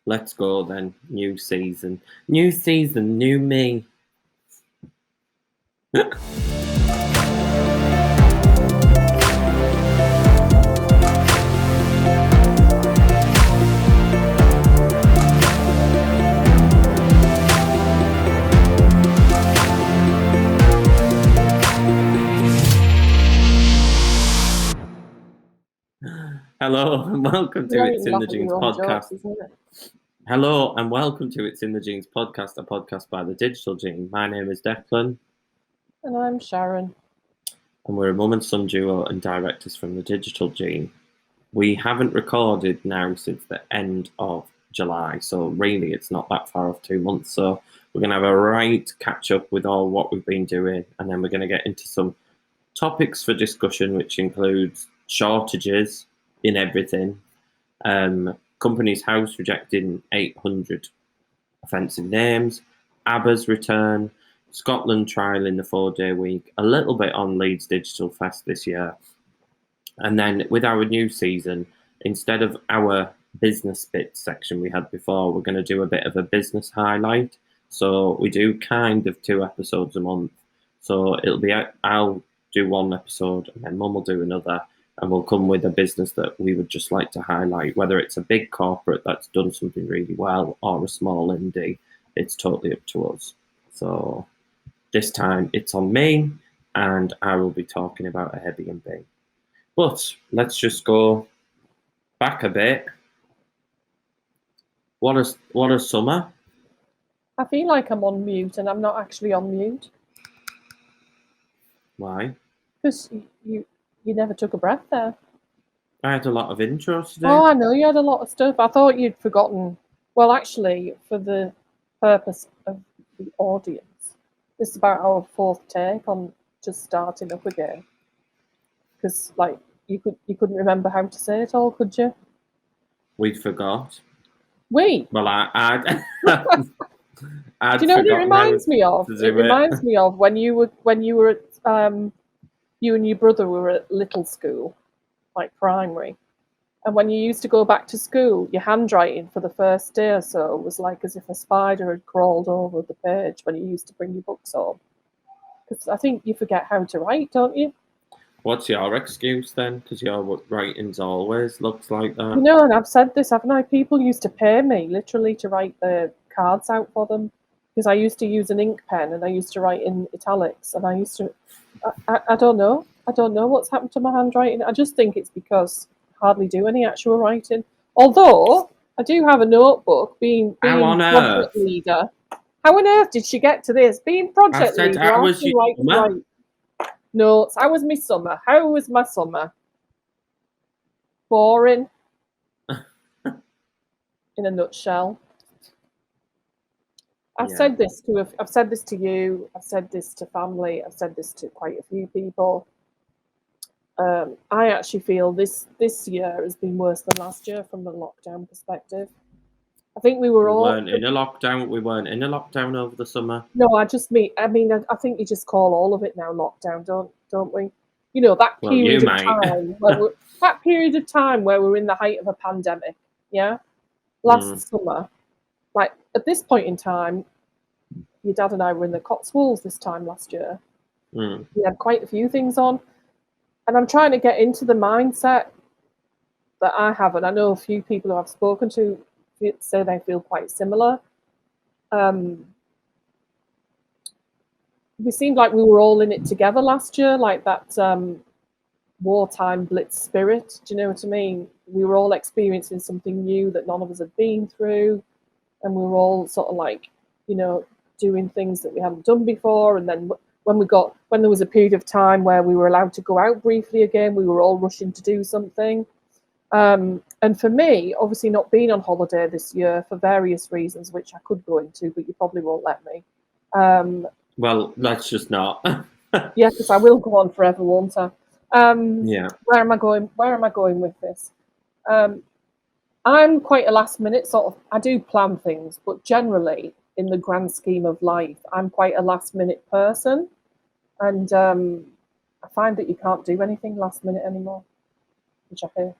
Let's go then. New season. New season, new me. Hello and welcome to It's in the Jeans podcast. Jokes, isn't it? Hello and welcome to It's in the Jeans podcast, a podcast by the Digital Gene. My name is Declan. And I'm Sharon. And we're a mum and son duo and directors from the Digital Gene. We haven't recorded now since the end of July, so really it's not that far off 2 months. So we're going to have a right catch up with all what we've been doing, and then we're going to get into some topics for discussion, which includes shortages in everything, Companies House rejecting 800 offensive names, Abba's return, Scotland trial in the 4-day week, a little bit on Leeds Digital Fest this year. And then with our new season, instead of our business bits section we had before, we're going to do a bit of a business highlight. So we do kind of 2 episodes a month. So it'll be, I'll do 1 episode and then Mum will do another. And we'll come with a business that we would just like to highlight, whether it's a big corporate that's done something really well or a small indie. It's totally up to us. So this time it's on me, and I will be talking about Airbnb. But let's just go back a bit. What a summer. I feel like I'm on mute and I'm not actually on mute. Why? Because you never took a breath there. I had a lot of intros today. Oh, I know you had a lot of stuff. I thought you'd forgotten. Well, actually, for the purpose of the audience, this is about our 4th take on just starting up again. Because, like, you couldn't remember how to say it all, could you? We forgot. We? Well, I'd Do you know what it reminds me of? It reminds me of when you were at you and your brother were at little school, like primary, and when you used to go back to school, your handwriting for the first day or so was like as if a spider had crawled over the page when you used to bring your books home. Because I think you forget how to write, don't you? What's your excuse then? Because your writing's always looks like that. You know, and I've said this, haven't I? People used to pay me literally to write the cards out for them, because I used to use an ink pen and I used to write in italics, and I used to. I don't know. I don't know what's happened to my handwriting. I just think it's because I hardly do any actual writing. Although I do have a notebook. Being project leader. How on earth did she get to this? Being project leader, I was write notes. How was my summer? How was my summer? Boring. In a nutshell. I've said this to you. I've said this to family. I've said this to quite a few people. I actually feel this year has been worse than last year from the lockdown perspective. I think we weren't in a lockdown. We weren't in a lockdown over the summer. No, I think you just call all of it now lockdown, don't we? You know, that period of time where we're in the height of a pandemic. Yeah, last summer. Like, at this point in time, your dad and I were in the Cotswolds this time last year. We had quite a few things on. And I'm trying to get into the mindset that I have. And I know a few people who I've spoken to say they feel quite similar. We seemed like we were all in it together last year, like that wartime blitz spirit. Do you know what I mean? We were all experiencing something new that none of us had been through. And we were all sort of like, you know, doing things that we hadn't done before. And then when there was a period of time where we were allowed to go out briefly again, we were all rushing to do something. And for me, obviously not being on holiday this year for various reasons, which I could go into, but you probably won't let me. Well, let's just not. Yeah, because I will go on forever, won't I? Yeah. Where am I going with this? I'm quite a last minute sort of. I do plan things, but generally, in the grand scheme of life, I'm quite a last minute person, and I find that you can't do anything last minute anymore, which I hate.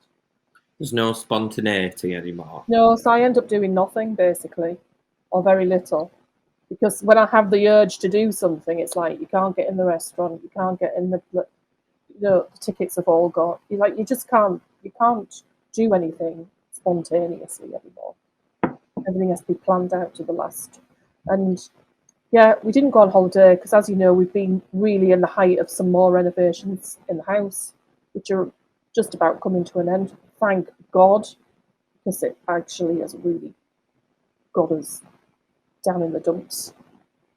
There's no spontaneity anymore. No, so I end up doing nothing basically, or very little. Because when I have the urge to do something, it's like you can't get in the restaurant, you can't get in the tickets have all got. You just can't do anything spontaneously anymore. Everything has to be planned out to the last. And yeah, we didn't go on holiday because, as you know, we've been really in the height of some more renovations in the house, which are just about coming to an end. Thank God, because it actually has really got us down in the dumps.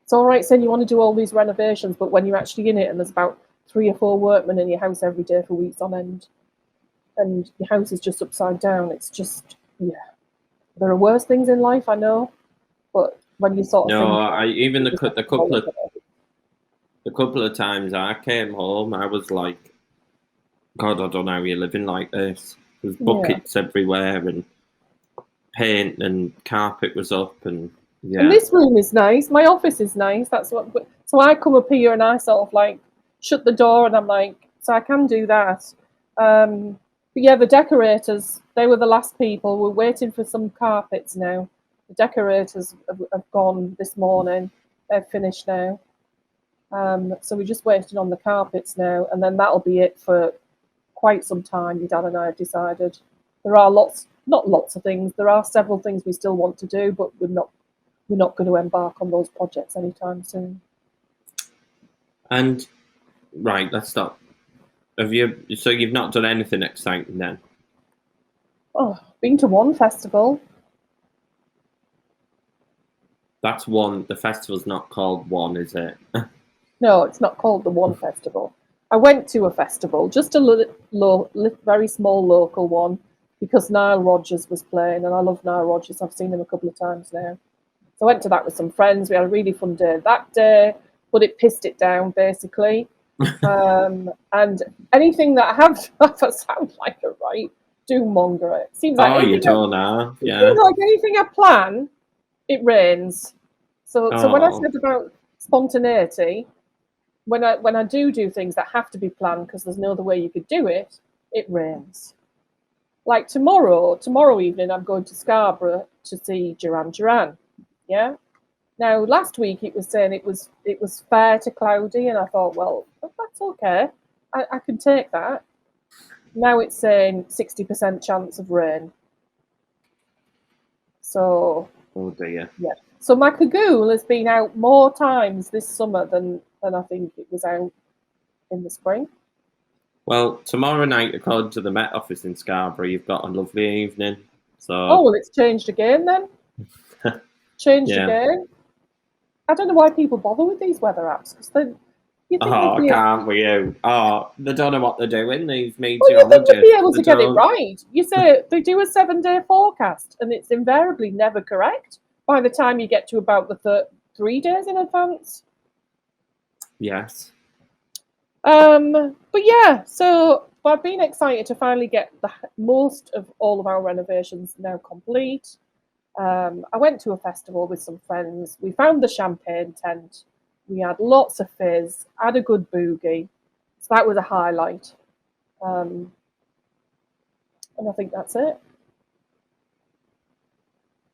It's all right saying you want to do all these renovations, but when you're actually in it and there's about 3 or 4 workmen in your house every day for weeks on end, and your house is just upside down, it's just, yeah. There are worse things in life, I know, but when you sort of No, think, I even you just have the to follow it. couple of times I came home, I was like, God, I don't know how you're living like this. There's Yeah. buckets everywhere and paint and carpet was up and And yeah. this room is nice. My office is nice. That's what. So I come up here and I sort of like shut the door and I'm like, so I can do that. But yeah, the decorators, they were the last people. We're waiting for some carpets now. The decorators have gone this morning. They're finished now. So we're just waiting on the carpets now, and then that'll be it for quite some time. Your dad and I have decided. There are not lots of things. There are several things we still want to do, but we're not going to embark on those projects anytime soon. And right, let's stop. So you've not done anything exciting then? Oh, been to one festival. That's one. The festival's not called One, is it? No, it's not called the One Festival. I went to a festival, just a very small local one, because Nile Rodgers was playing, and I love Nile Rodgers. I've seen him a couple of times now. So I went to that with some friends. We had a really fun day that day, but it pissed it down basically. And anything that I have, if I sound like a right doom-monger, it seems like Oh, you don't know. it Yeah. seems like anything I plan, it rains. So when I Oh, said about spontaneity, when I do things that have to be planned because there's no other way you could do it, it rains. Like tomorrow evening, I'm going to Scarborough to see Duran Duran. Yeah. Now last week it was saying it was fair to cloudy, and I thought, well, that's okay. I can take that. Now it's saying 60% chance of rain. So oh dear. yeah. So my cagoule has been out more times this summer than I think it was out in the spring. Well, tomorrow night, according to the Met Office in Scarborough, you've got a lovely evening. Oh So well, it's changed again then. Changed yeah. again. I don't know why people bother with these weather apps because then you think they'd Oh, be can't we? You? Oh, they don't know what they're doing. These well, you think they'd be meteorologists. able They to get it don't. right. You say they do a 7-day forecast, and it's invariably never correct by the time you get to about the 3 days in advance. Yes. But yeah, so I've been excited to finally get most of all of our renovations now complete. I went to a festival with some friends. We found the champagne tent. We had lots of fizz, had a good boogie. So that was a highlight. And I think that's it.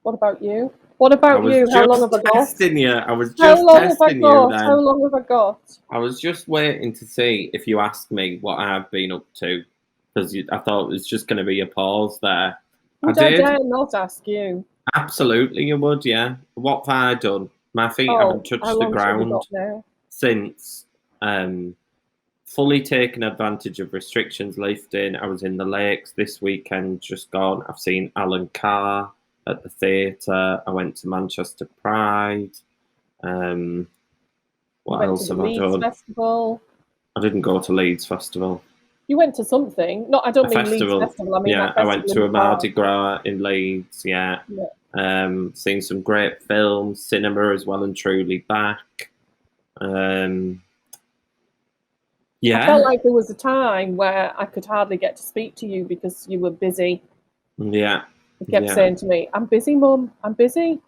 What about you? What I about was you? How long just have I got? testing you. I was How just long have I testing you got? How then. long have I got? I was just waiting to see if you asked me what I've been up to because I thought it was just going to be a pause there. I Would I did. dare not ask you? Absolutely, you would, yeah. What have I done? My feet haven't Oh, how touched the long have we ground got now? since fully taken advantage of restrictions lifting. I was in the lakes this weekend, just gone. I've seen Alan Carr at the theatre. I went to Manchester Pride. You What went to else the have I Leeds done? Festival. I didn't go to Leeds Festival. You went to something. No, I don't A mean Leeds festival, Festival. I mean yeah. that I went festival in to the a Mardi park. Gras in Leeds, yeah. Yeah. Seen some great films. Cinema is well and truly back. Um, I felt yeah, like there was a time where I could hardly get to speak to you because you were busy. yeah, You kept yeah. saying to me, "I'm busy, Mum. I'm busy."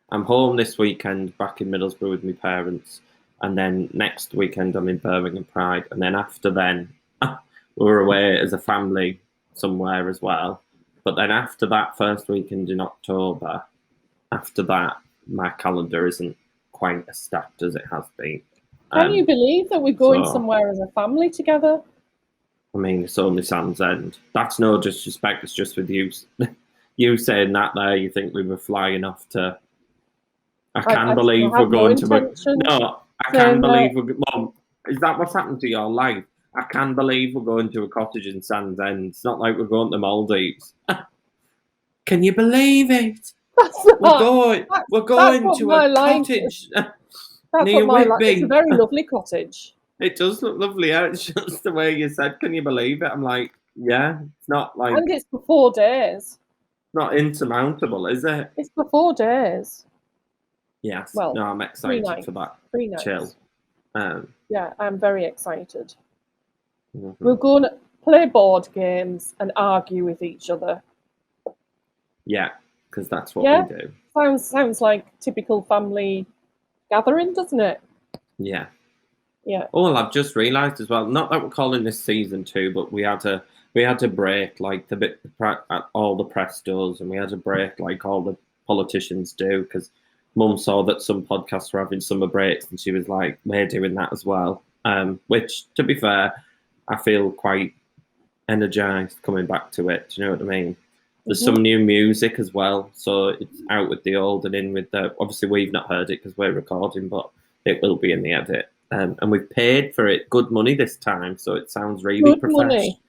I'm home this weekend, back in Middlesbrough with my parents, and then next weekend I'm in Birmingham Pride, and then after then we're away as a family somewhere as well. But then after that first weekend in October, after that, my calendar isn't quite as stacked as it has been. Can you believe that we're going so- somewhere as a family together? I mean, it's only Sam's End. That's no disrespect. It's just with you, you saying that there. You think we were flying off to? I can't believe we're going to. No, I can't believe we're. Mum, is that what's happened to your life? I can't believe we're going to a cottage in Sands End. It's not like we're going to the Maldives. Can you believe it? We're going to a cottage near Whitby. It's a very lovely cottage. It does look lovely. It's just the way you said, can you believe it? I'm like, yeah, it's not like... And it's for 4 days. Not insurmountable, is it? It's for 4 days. Yes. Well, no, I'm excited for that. 3 nights. Chill. Yeah, I'm very excited. Mm-hmm. We're going to play board games and argue with each other. Yeah, because that's what we do. Sounds like typical family gathering, doesn't it? Yeah. Yeah. Oh, well, I've just realised as well. Not that we're calling this season 2, but we had to break like all the press does, and we had to break like all the politicians do, because Mum saw that some podcasts were having summer breaks, and she was like, "We're doing that as well." Which, to be fair, I feel quite energised coming back to it. Do you know what I mean? There's some new music as well, so it's out with the old and in with the... Obviously, we've not heard it because we're recording, but it will be in the edit. And we've paid for it good money this time, so it sounds really professional.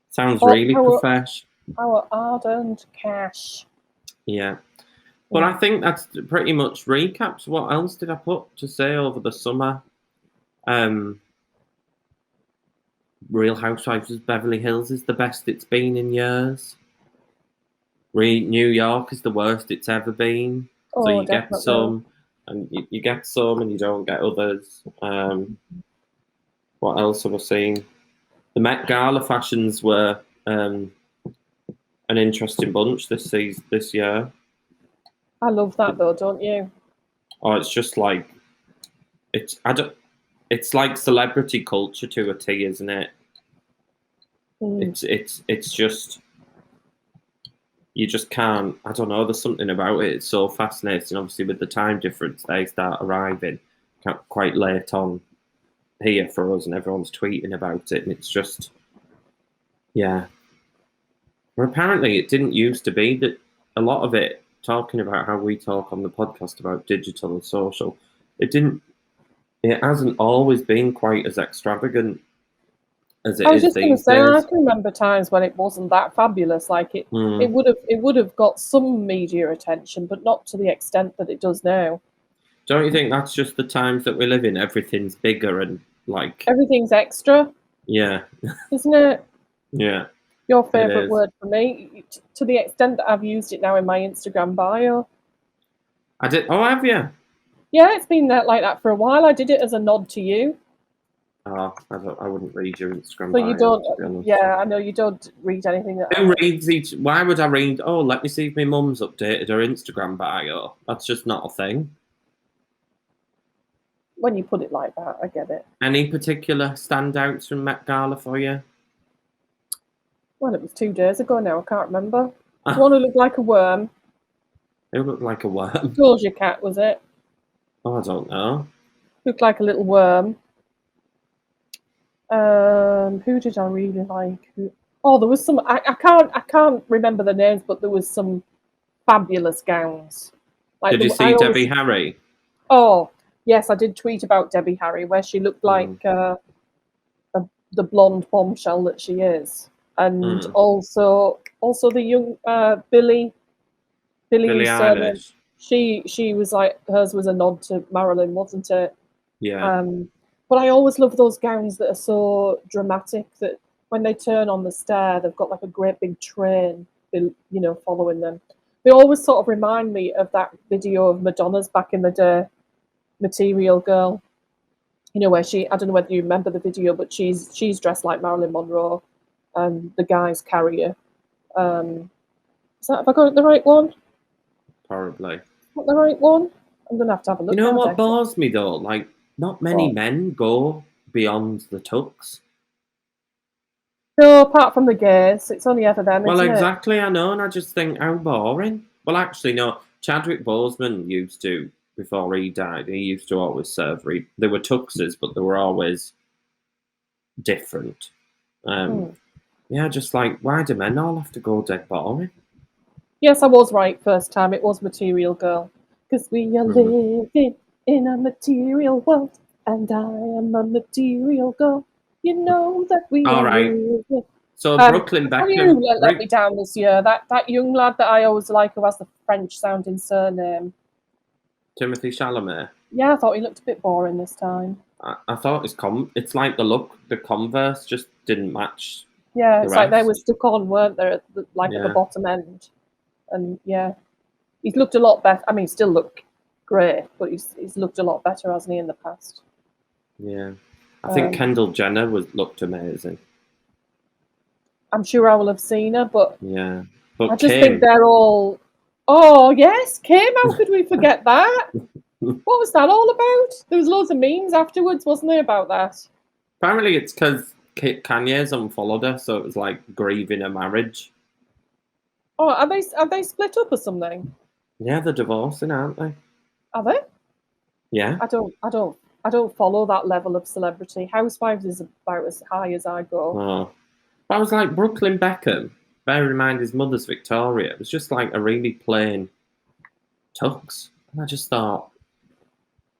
Sounds really professional. Our hard-earned cash. Yeah. But I think that's pretty much recaps. What else did I put to say over the summer? Real Housewives of Beverly Hills is the best it's been in years. New York is the worst it's ever been. So you get some, and you get some, and you don't get others. What else have I seen? The Met Gala Fashions were an interesting bunch this year. I love that though, don't you? Oh, it's just like it's like celebrity culture to a T, isn't it? It's just, you just can't, I don't know, there's something about it. It's so fascinating. Obviously, with the time difference, they start arriving quite late on here for us, and everyone's tweeting about it, and it's just, yeah. Well, apparently, it didn't used to be that a lot of it, talking about how we talk on the podcast about digital and social, it hasn't always been quite as extravagant as it is these days. I was just going to say, I can remember times when it wasn't that fabulous. Like it would have got some media attention, but not to the extent that it does now. Don't you think that's just the times that we live in? Everything's bigger and like everything's extra. Yeah. Isn't it? Yeah. Your favourite word for me, to the extent that I've used it now in my Instagram bio. I did. Oh, have you? Yeah, it's been like that for a while. I did it as a nod to you. Oh, I wouldn't read your Instagram bio. So you don't. Yeah, I know you don't read anything. Who reads each? Why would I read? Oh, let me see if my mum's updated her Instagram bio. That's just not a thing. When you put it like that, I get it. Any particular standouts from Met Gala for you? Well, it was 2 days ago now. I can't remember. The one who looked like a worm. Who looked like a worm? Doja Cat, was it? Oh, I don't know. Looked like a little worm. Who did I really like? Oh, there was some. I can't remember the names, but there was some fabulous gowns. Like did you see Debbie Harry? Oh yes, I did tweet about Debbie Harry, where she looked like the blonde bombshell that she is, and also the young Billie Eilish. She was like, hers was a nod to Marilyn, wasn't it? Yeah. But I always love those gowns that are so dramatic that when they turn on the stair, they've got like a great big train, following them. They always sort of remind me of that video of Madonna's back in the day, Material Girl. Where I don't know whether you remember the video, but she's dressed like Marilyn Monroe, and the guys carry her. Have I got the right one? Probably. Not the right one? I'm going to have a look. You know what bores me though? Like, not many men go beyond the tux. No, apart from the gays, it's only ever them, Well, isn't it? exactly, I know, and I just think, how boring. Well, actually, no, Chadwick Boseman used to, before he died, he used to always serve, there were tuxes, but they were always different. Hmm. Yeah, just like, why do men all have to go dead boring? Yes, I was right first time. It was Material Girl. Because we are Mhm. living in a material world, and I am a material girl. You know that we All are right, living. so I Brooklyn tell you who Beckham, let me down this year. That young lad that I always like who has the French sounding surname. Timothy Chalamet. Yeah, I thought he looked a bit boring this time. I thought it's like the Converse just didn't match Yeah, the it's like they were rest. stuck on, weren't they? Like at the Yeah, bottom end. And yeah, he's looked a lot better. I mean, he still look great, but he's looked a lot better, hasn't he, in the past? yeah. I think Um, Kendall Jenner looked amazing. I'm sure I will have seen her, but Yeah, I but just think Kim. they're all. Oh yes, Kim. How could we forget that? What was that all about? There was loads of memes afterwards, wasn't there, about that? Apparently, it's because Kanye's unfollowed her, so it was like grieving a marriage. Oh, are they split up or something? Yeah, they're divorcing, aren't they? Are they? Yeah. I don't follow that level of celebrity. Housewives is about as high as I go. Oh, but I was like Brooklyn Beckham. Bear in mind his mother's Victoria. It was just like a really plain tux, and I just thought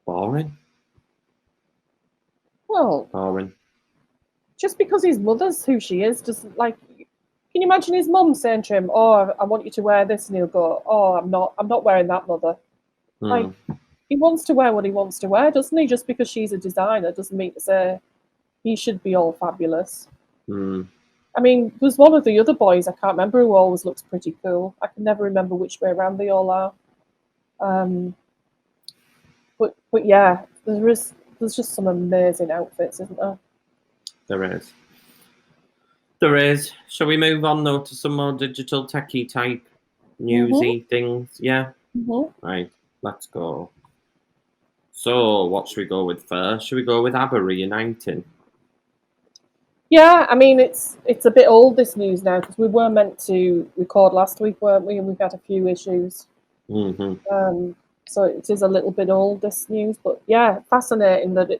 boring, Well, boring. just because his mother's who she is doesn't like. Can you imagine his mum saying to him, "Oh, I want you to wear this," and he'll go, "Oh, I'm not wearing that, mother." Like Hmm. he wants to wear what he wants to wear, doesn't he? Just because she's a designer doesn't mean to say he should be all fabulous. Hmm. I mean, there's one of the other boys, I can't remember, who always looks pretty cool. I can never remember which way around they all are. Um, but yeah, there's just some amazing outfits, isn't there? There is. There is. Shall we move on though to some more digital techie type Mhm. newsy things? Yeah. Mhm. Right. Let's go. So, what should we go with first? Should we go with Abba reuniting? Yeah, I mean it's a bit old this news now because we were meant to record last week, weren't we? And we've had a few issues. Hmm. Um, so it is a little bit old, this news, but yeah, fascinating that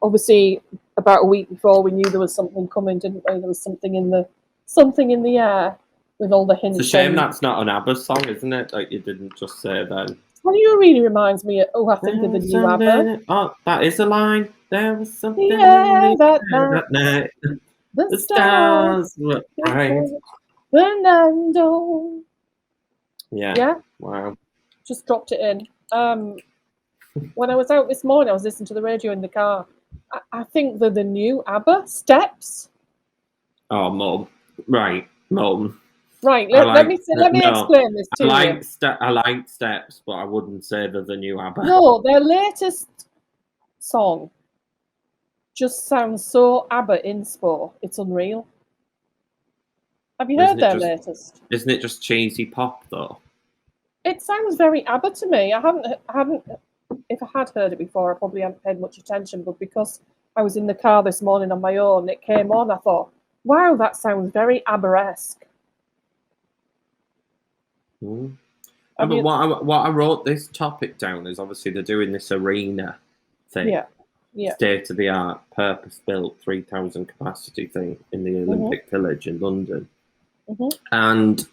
obviously about a week before we knew there was something coming, didn't we? There was something in the air with all the It's a hints shame on. that's not an Abba song, isn't it? Like you didn't just say then. Well, you really reminds me of, I think There of the was new something. Abba. Oh, that is a line. There was something in Yeah, the that air night, that night. the The stars, stars were the bright. Fernando. Yeah. Yeah, Wow. just dropped it in. When I was out this morning, I was listening to the radio in the car. I think they're the new ABBA Steps. Oh, mum. Right, mum. Right, I let like me let me no. explain this to you. I like steps, but I wouldn't say they're the new ABBA. No, their latest song just sounds so ABBA inspo. It's unreal. Have you heard Isn't it their just latest? isn't it just cheesy pop though? It sounds very ABBA to me. I haven't. If I had heard it before, I probably hadn't paid much attention. But because I was in the car this morning on my own, it came on. I thought, wow, that sounds very ABBA-esque. Mm. No, Have but you? what I wrote this topic down is obviously they're doing this arena thing, Yeah, yeah. state of the art, purpose built, 3,000 capacity thing in the Mhm, Olympic Village in London, mhm. and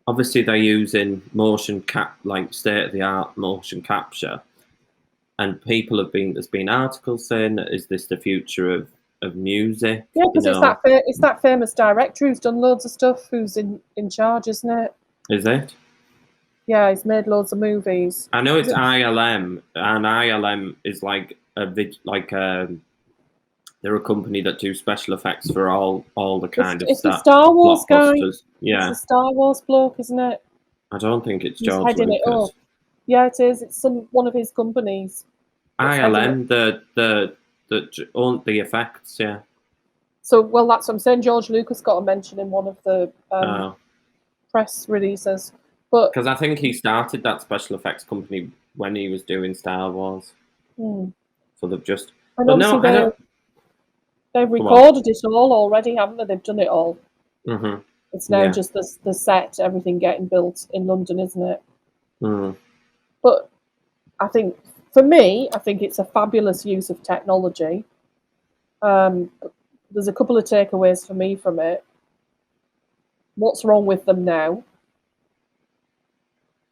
obviously they're using like state of the art motion capture, and there's been articles saying that is this the future of music? Yeah, You because know, it's that famous director who's done loads of stuff, who's in charge, isn't it? is it? Yeah, he's made loads of movies. I know Is it's it? ILM, and ILM is like they're a company that do special effects for all the It's kind of it's the stuff, Star Wars guy. blockbusters. It's the Yeah, Star Wars bloke, isn't it? I don't think it's Who's George heading it up? Lucas. Yeah, it is. It's one of his companies that's heading it. ILM, the own the effects. Yeah. So, well, that's what I'm saying. George Lucas got a mention in one of the Uh, press releases, but because I think he started that special effects company when he was doing Star Wars. hmm. So they've just. And But no, obviously I they don't. They've Come on. recorded it all already, haven't they? They've done it all. Mhm. It's now Yeah. just the set, everything getting built in London, isn't it? Mm. But I think, for me, I think it's a fabulous use of technology. There's a couple of takeaways for me from it. What's wrong with them now?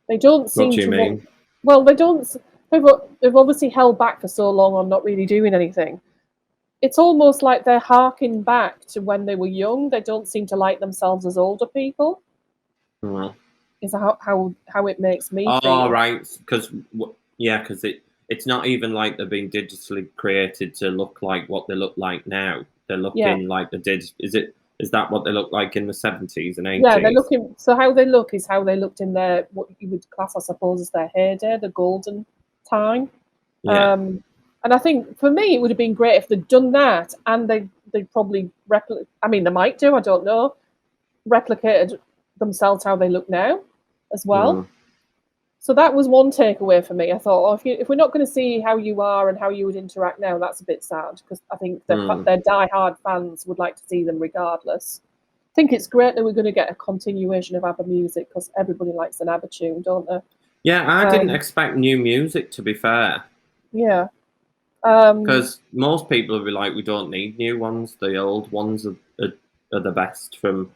They don't What seem do you to want. mean? Well, they don't. They've obviously held back for so long on not really doing anything. It's almost like they're harking back to when they were young. They don't seem to like themselves as older people. Mm. Is how it makes me Oh, feel. right. Because because it's not even like they're being digitally created to look like what they look like now. They're Yeah, looking like the is that what they look like in the 70s and yeah. They're 80s? looking. So how they look is how they looked in their what you would class, I suppose, as their heyday, the golden time. Yeah. Um, and I think for me, it would have been great if they'd done that, and they'd probably replicate. I mean, they might do. I don't know. Replicated themselves how they look now, as well. Mm. So that was one takeaway for me. I thought, oh, if we're not going to see how you are and how you would interact now, that's a bit sad because I think Mm. their die-hard fans would like to see them regardless. I think it's great that we're going to get a continuation of ABBA music because everybody likes an ABBA tune, don't they? Yeah, I didn't Um, expect new music, to be fair. yeah. Um, Because most people will be like, we don't need new ones. The old ones are the best from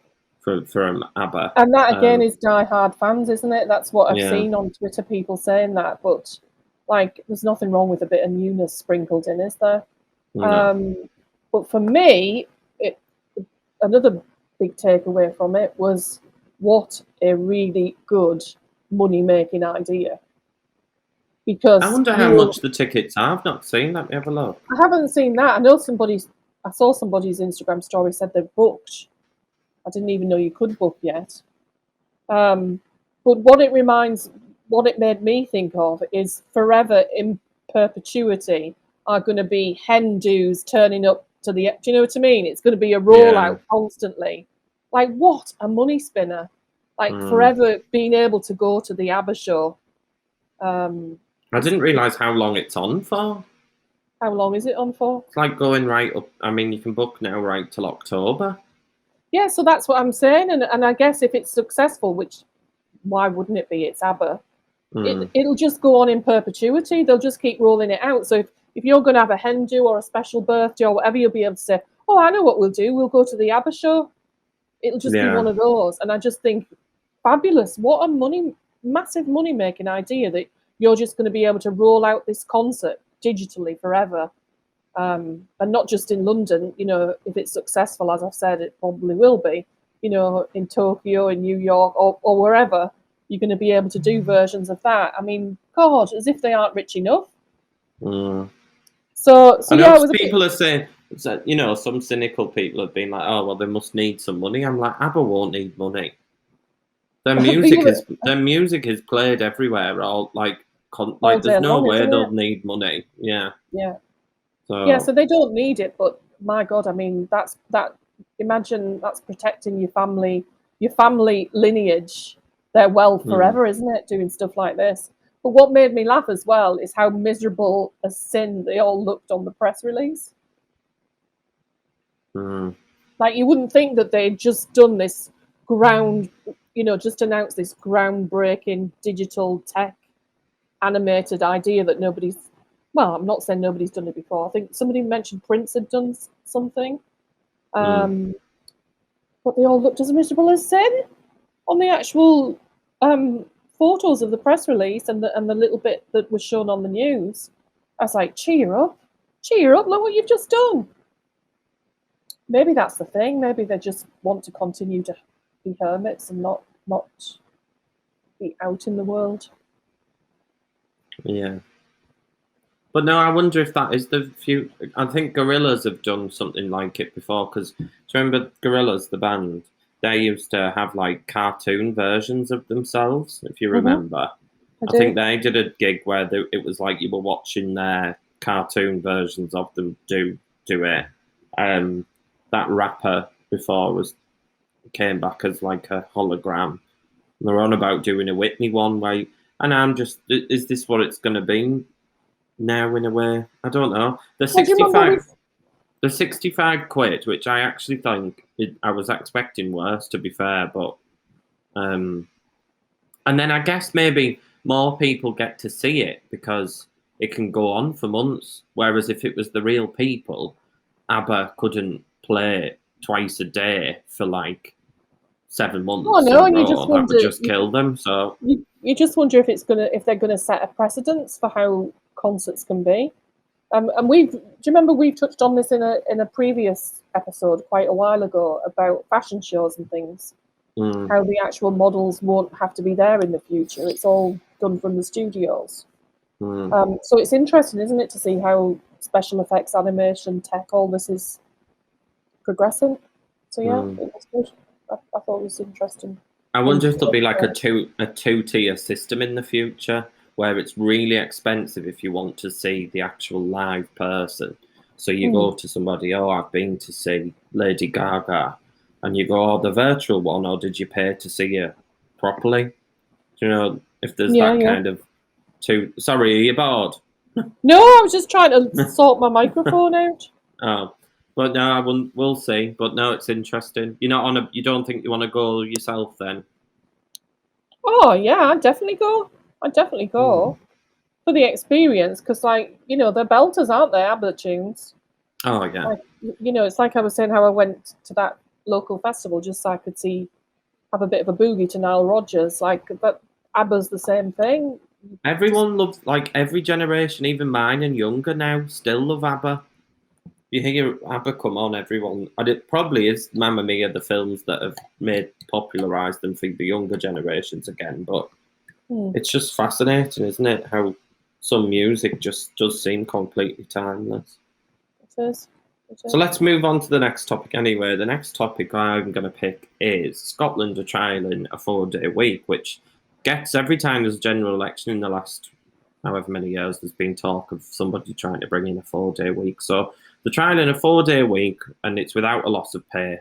ABBA. and that again is die-hard fans, isn't it? That's what I've Yeah, seen on Twitter, people saying that. But like, there's nothing wrong with a bit of newness sprinkled in, is there? no. Um, but for me, it, another big takeaway from it was what a really good money making idea. I Because wonder how much the tickets are. I've not seen. Let me have a look. I haven't seen that. I saw somebody's Instagram story said they've booked. I didn't even know you could book yet. Um, but what it made me think of is forever in perpetuity are going to be hen do's turning up to the. Do you know what I mean? It's going to be a Yeah. rollout constantly. Like what a money spinner! Like Mm. forever being able to go to the ABBA show. Um, I it's didn't realise how long it's on for. how long is it on for? It's like going right up. I mean, you can book now right till October. Yeah, so that's what I'm saying, and I guess if it's successful, which why wouldn't it be? It's ABBA. Mm. It'll just go on in perpetuity. They'll just keep rolling it out. So if you're going to have a hen do or a special birthday or whatever, you'll be able to say, "Oh, I know what we'll do. We'll go to the ABBA show." It'll just be one Yeah. of those, and I just think fabulous. What a massive money making idea that you're just going to be able to roll out this concert digitally forever, and not just in London. You know, if it's successful, as I've said, it probably will be. You know, in Tokyo, in New York, or wherever, you're going to be able to do versions of that. I mean, God, as if they aren't rich enough. Mm. So I know yeah, it was a bit. people are saying, so, some cynical people have been like, oh, well, they must need some money. I'm like, ABBA won't need money. Their music is played everywhere. All all there's day no long, way isn't they'll it? need money. Yeah. Yeah, yeah. So So they don't need it, but my God, I mean, that's that. Imagine that's protecting your family lineage, their wealth mm, forever, isn't it? Doing stuff like this. But what made me laugh as well is how miserable as sin they all looked on the press release. mm, Like you wouldn't think that they'd just done this ground, just announced this groundbreaking digital tech animated idea that nobody's. Well, I'm not saying nobody's done it before. I think somebody mentioned Prince had done something, mm, um, but they all looked as miserable as sin on the actual um, photos of the press release and the little bit that was shown on the news. I was like, cheer up! Look what you've just done. Maybe that's the thing. Maybe they just want to continue to be hermits and not be out in the world. yeah. But no, I wonder if that is the few. I think Gorillaz have done something like it before. Because do you remember Gorillaz, the band? They used to have like cartoon versions of themselves. If you Mm-hmm. remember, I I think do. they did a gig where it was like you were watching their cartoon versions of them do it. Um, that rapper before was came back as like a hologram. And they're on about doing a Whitney one way, and I'm just, is this what it's going to be now? In a way, I don't know. The Well, do you remember 65. The 65 quid, which I actually think I was expecting worse, to be fair, but and then I guess maybe more people get to see it because it can go on for months. Whereas if it was the real people, Abba couldn't play twice a day for like 7 months Oh in no, a and you row. just That would wonder, just kill them. So you just wonder if they're gonna set a precedence for how concerts can be. And do you remember we've touched on this in a previous episode quite a while ago about fashion shows and things, how the actual models won't have to be there in the future. It's all done from the studios. So it's interesting, isn't it, to see how special effects, animation, tech, all this is progressing. So yeah, it was good. I thought it was interesting. I wonder if there'll be like a two-tier system in the future where it's really expensive if you want to see the actual live person. So you go to somebody, oh, I've been to see Lady Gaga, and you go, oh, the virtual one, or did you pay to see her properly? Do you know, if there's that kind of two. Sorry, are you bored? No, I was just trying to sort my microphone out. Oh, but no, I wouldn't. We'll see. But no, it's interesting. You're not on a. You don't think you want to go yourself then? Oh yeah, I'd definitely go. I'd definitely go for the experience because, like, they're belters, aren't they? Abba tunes. Oh yeah. Like, it's like I was saying how I went to that local festival just so I could have a bit of a boogie to Nile Rodgers. Like, but Abba's the same thing. Everyone loves, like, every generation, even mine and younger now, still love Abba. You hear Abba come on, everyone, and it probably is Mamma Mia, the films that have popularised them for the younger generations again. But it's just fascinating, isn't it? How some music just does seem completely timeless. It is. So let's move on to the next topic anyway. The next topic I'm going to pick is Scotland are trialling a 4-day week, which gets, every time there's a general election in the last however many years, there's been talk of somebody trying to bring in a 4-day week. So they're trialling a 4-day week, and it's without a loss of pay.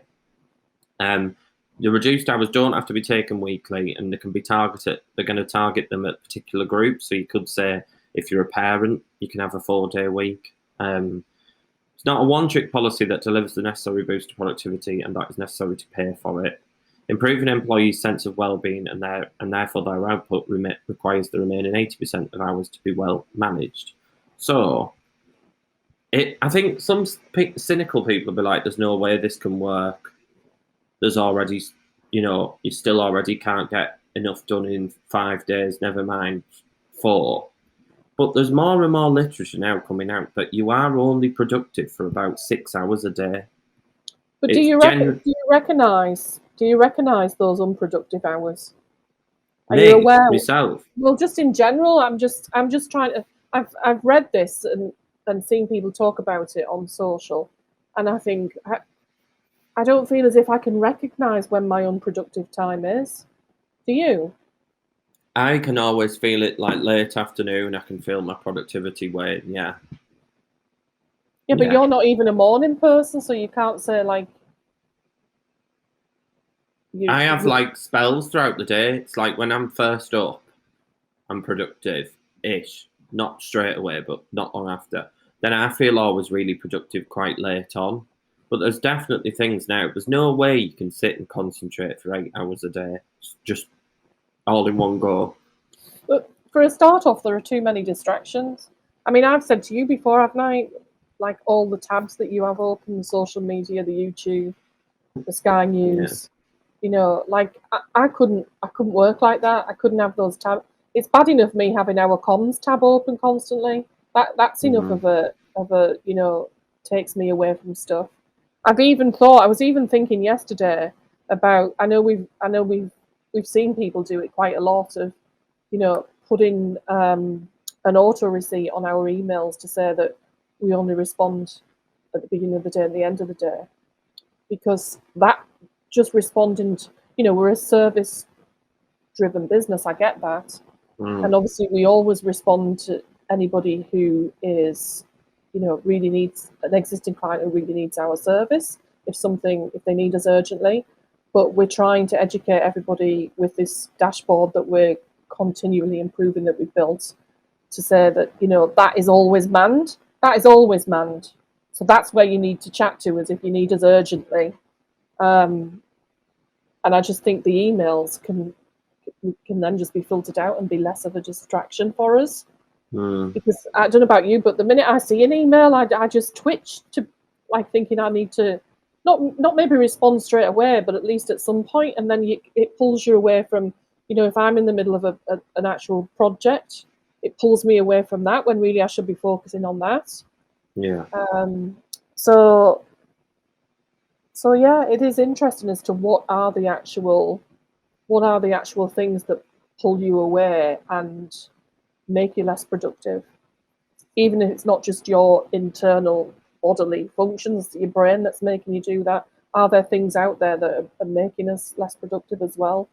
The reduced hours don't have to be taken weekly, and they can be targeted. They're going to target them at particular groups. So you could say, if you're a parent, you can have a 4-day week. It's not a one-trick policy that delivers the necessary boost to productivity and that is necessary to pay for it. Improving employees' sense of well-being and therefore their output requires the remaining 80% of hours to be well managed. So, I think some cynical people will be like, there's no way this can work. There's already, you still already can't get enough done in 5 days, never mind 4. But there's more and more literature now coming out that you are only productive for about 6 hours a day. But do you recognise those unproductive hours? Are you aware? Myself? Well, just in general, I'm just trying to. I've read this and seen people talk about it on social, and I think I don't feel as if I can recognise when my unproductive time is. Do you? I can always feel it, like late afternoon. I can feel my productivity wane. Yeah. Yeah, but you're not even a morning person, so you can't say like. I have like spells throughout the day. It's like when I'm first up, I'm productive-ish. Not straight away, but not long after. Then I feel always really productive quite late on. But there's definitely things now. There's no way you can sit and concentrate for 8 hours a day. Just all in one go. But for a start off, there are too many distractions. I mean, I've said to you before, haven't I? Like all the tabs that you have open, the social media, the YouTube, the Sky News. Yeah. Like I couldn't work like that. I couldn't have those tabs. It's bad enough me having our comms tab open constantly. That's enough of a takes me away from stuff. I was even thinking yesterday about. I know we've seen people do it quite a lot of, putting an auto receipt on our emails to say that we only respond at the beginning of the day and the end of the day, because that just responding to, we're a service driven business. I get that. And obviously we always respond to anybody who is, really needs an existing client who really needs our service if they need us urgently. But we're trying to educate everybody with this dashboard that we're continually improving, that we've built, to say that, that is always manned. That is always manned. So that's where you need to chat to us if you need us urgently. And I just think the emails can then just be filtered out and be less of a distraction for us. Because I don't know about you, but the minute I see an email, I just twitch to like thinking I need to not maybe respond straight away, but at least at some point, and then it pulls you away from, if I'm in the middle of an actual project, it pulls me away from that when really I should be focusing on that. Yeah. So yeah, it is interesting as to what are the actual things that pull you away and make you less productive, even if it's not just your internal bodily functions, your brain that's making you do that. Are there things out there that are making us less productive as well?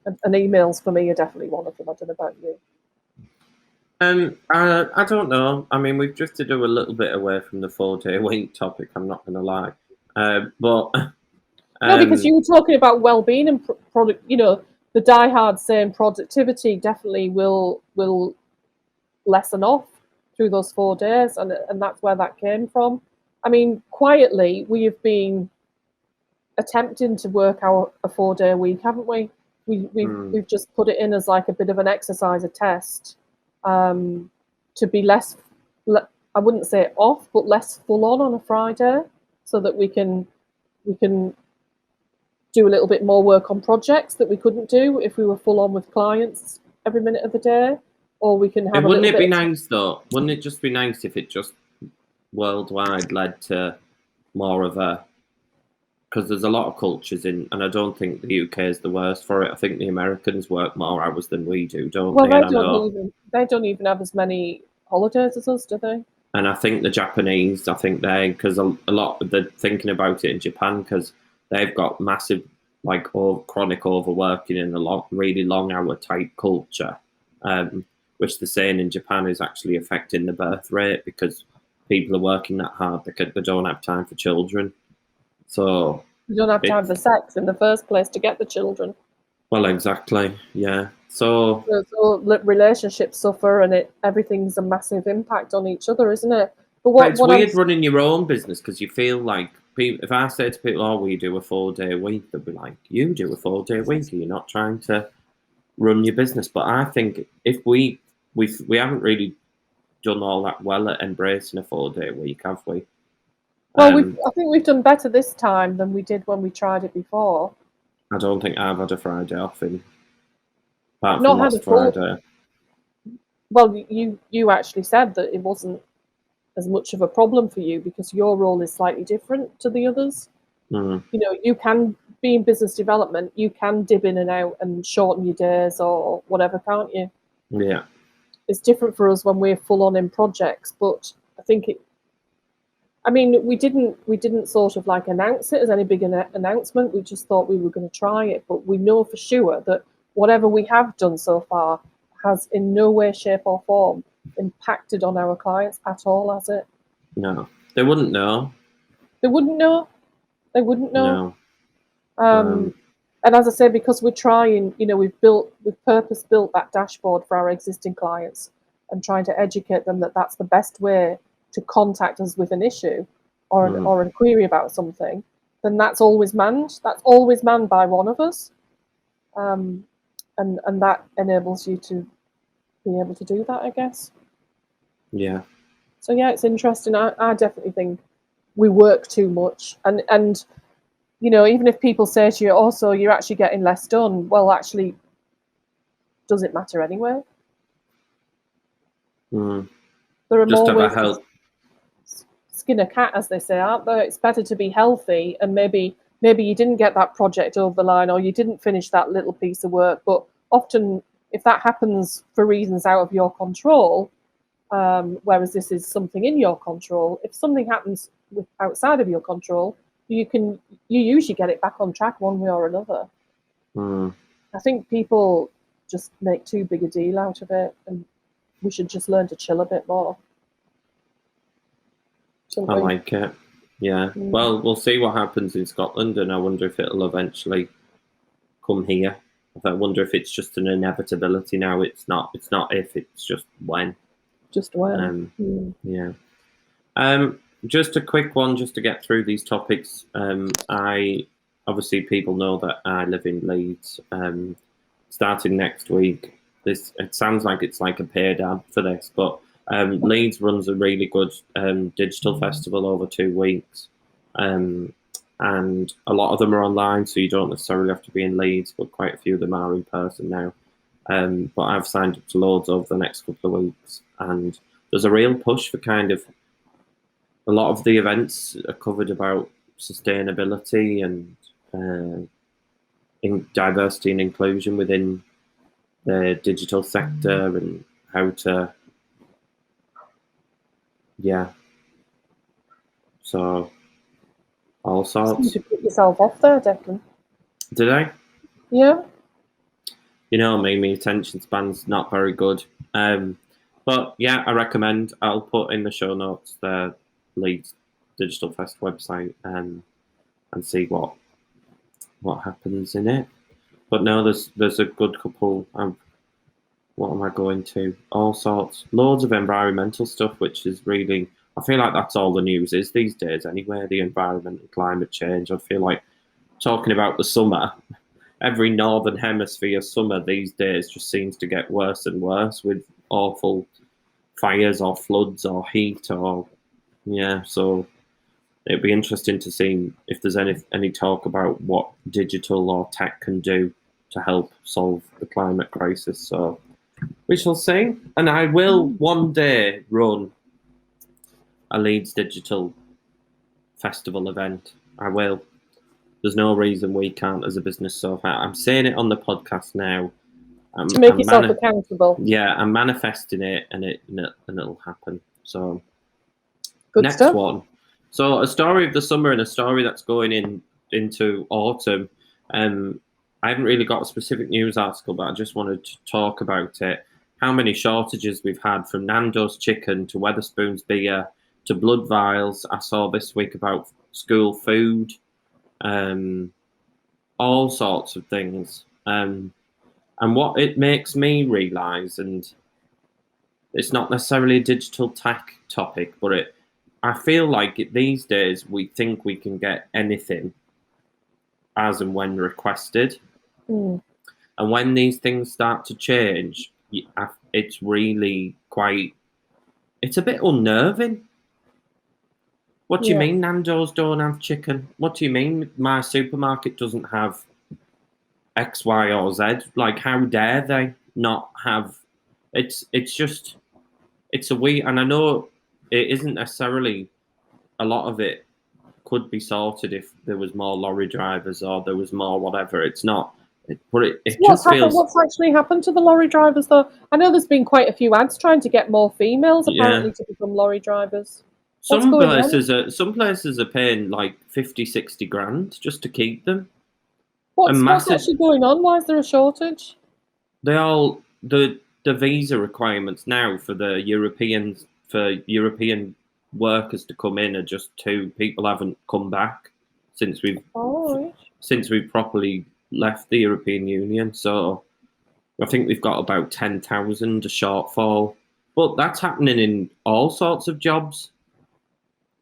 And emails for me are definitely one of them. I don't know about you. I don't know. I mean, we've drifted a little bit away from the 4-day week topic. I'm not going to lie, but no, because you were talking about well-being and product. The diehard saying productivity definitely will lessen off through those 4 days, and that's where that came from. I mean, quietly, we have been attempting to work out a 4-day week, haven't we? We've just put it in as like a bit of an exercise, a test, to be less, I wouldn't say off, but less full on a Friday, so that we can do a little bit more work on projects that we couldn't do if we were full on with clients every minute of the day. Or we can have. Wouldn't it be nice though? Wouldn't it just be nice if it just worldwide led to more of a? Because there's a lot of cultures in, and I don't think the UK is the worst for it. I think the Americans work more hours than we do, don't they? They don't even have as many holidays as us, do they? And I think the Japanese, because a lot they're thinking about it in Japan because they've got massive chronic overworking and really long hour type culture. Which they're saying in Japan is actually affecting the birth rate because people are working that hard. They don't have time for children. So you don't have time for sex in the first place to get the children. Well, exactly, yeah. So relationships suffer, and everything's a massive impact on each other, isn't it? But it's weird running your own business because you feel like if I say to people, "Oh, we do a 4-day week," they'll be like, "You do a 4-day week? Are you not trying to run your business?" But I think if we haven't really done all that well at embracing a 4-day week, have we? Well, I think we've done better this time than we did when we tried it before. I don't think I've had a Friday off apart from last Friday. Well, you actually said that it wasn't as much of a problem for you because your role is slightly different to the others. You can be in business development, you can dip in and out and shorten your days or whatever, can't you? Yeah. It's different for us when we're full on in projects, but I think we didn't sort of like announce it as any big announcement. We just thought we were going to try it, but we know for sure that whatever we have done so far has in no way, shape or form impacted on our clients at all, has it? No, they wouldn't know. They wouldn't know. No. And as I say, because we're trying, we've purpose built that dashboard for our existing clients and trying to educate them that that's the best way to contact us with an issue or a query about something. Then that's always manned. That's always manned by one of us, and that enables you to be able to do that, I guess. Yeah. So yeah, it's interesting. I definitely think we work too much, and even if people say to you, also, you're actually getting less done. Well, actually, does it matter anyway? There are just more ways to skin a cat, as they say, aren't there? It's better to be healthy, and maybe you didn't get that project over the line, or you didn't finish that little piece of work. But often, if that happens for reasons out of your control, whereas this is something in your control, if something happens outside of your control, you usually get it back on track one way or another. I think people just make too big a deal out of it, and we should just learn to chill a bit more. I like it. Yeah. Well, we'll see what happens in Scotland, and I wonder if it'll eventually come here. I wonder if it's just an inevitability now. It's not if, it's just when. Just when. Yeah. just a quick one, just to get through these topics. I obviously people know that I live in Leeds. Starting next week, this it sounds like it's like a paid ad for this, but Leeds runs a really good digital festival over 2 weeks, and a lot of them are online, so you don't necessarily have to be in Leeds, but quite a few of them are in person now. But I've signed up to loads over the next couple of weeks, and there's a real push for kind of a lot of the events are covered about sustainability and in diversity and inclusion within the digital sector and how to, yeah. So all You sorts. to put yourself off there, Declan. Did I? Yeah. You know me, my attention span's not very good. But yeah, I recommend. I'll put in the show notes the Leeds Digital Fest website and see what happens in it. But no, there's a good couple. What am I going to? All sorts, loads of environmental stuff, which is really. I feel like that's all the news is these days. Anyway, the environment and climate change. I feel like talking about the summer. Every northern hemisphere summer these days just seems to get worse and worse with awful fires or floods or heat or yeah. So it'd be interesting to see if there's any talk about what digital or tech can do to help solve the climate crisis. So we shall see. And I will one day run a Leeds Digital Festival event. I will. There's no reason we can't as a business. So I'm saying it on the podcast now. To make yourself accountable. Yeah, I'm manifesting it, and it'll happen. So Good next stuff. one. So a story of the summer and a story that's going into autumn. I haven't really got a specific news article, but I just wanted to talk about it. How many shortages we've had, from Nando's chicken to Wetherspoon's beer to blood vials. I saw this week about school food, all sorts of things. And what it makes me realise, and it's not necessarily a digital tech topic, but I feel like these days we think we can get anything as and when requested. Mm. And when these things start to change, it's really it's a bit unnerving. What do you mean Nando's don't have chicken? What do you mean my supermarket doesn't have X, Y, or Z? Like, how dare they not have? It's just, it's a weird, and I know it isn't necessarily, a lot of it could be sorted if there was more lorry drivers or there was more whatever. It's not, but it just feels. What's actually happened to the lorry drivers, though? I know there's been quite a few ads trying to get more females apparently to become lorry drivers. Some places are paying like 50, 60 grand just to keep them. What's actually going on? Why is there a shortage? The visa requirements now for European workers to come in are just two. People haven't come back since we've properly left the European Union. So I think we've got about 10,000 a shortfall, but that's happening in all sorts of jobs.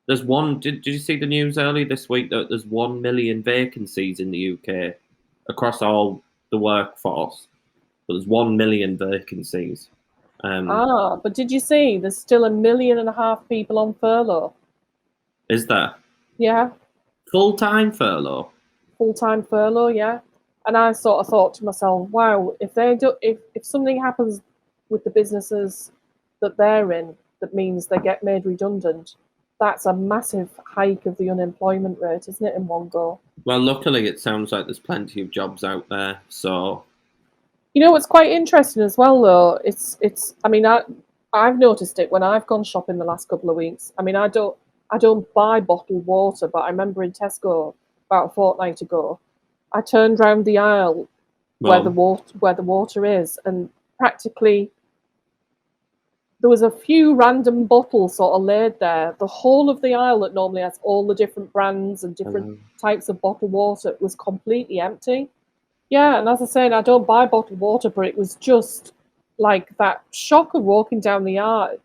There's one. Did you see the news earlier this week that there's 1 million vacancies in the UK across all the workforce? But there's 1 million vacancies. But did you see there's still 1.5 million people on furlough? Is there? Yeah. Full-time furlough? Full-time furlough, yeah. And I sort of thought to myself, wow, if something happens with the businesses that they're in, that means they get made redundant, that's a massive hike of the unemployment rate, isn't it, in one go? Well, luckily it sounds like there's plenty of jobs out there, so... You know what's quite interesting as well, though? I mean, I've noticed it when I've gone shopping the last couple of weeks. I mean, I don't buy bottled water, but I remember in Tesco about a fortnight ago, I turned round the aisle where the water is, and practically there was a few random bottles sort of laid there. The whole of the aisle that normally has all the different brands and different types of bottled water was completely empty. Yeah, and as I said, I don't buy bottled water, but it was just like that shock of walking down the aisle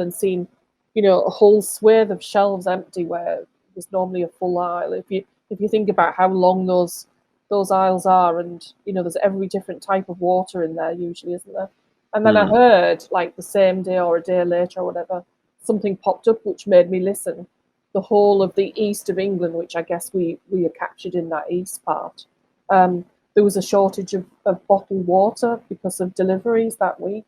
and seeing a whole swathe of shelves empty where there's normally a full aisle. If you think about how long those aisles are, and there's every different type of water in there usually, isn't there? And then I heard, like, the same day or a day later or whatever, something popped up which made me listen. The whole of the east of England, which I guess we are captured in that east part, there was a shortage of bottled water because of deliveries that week.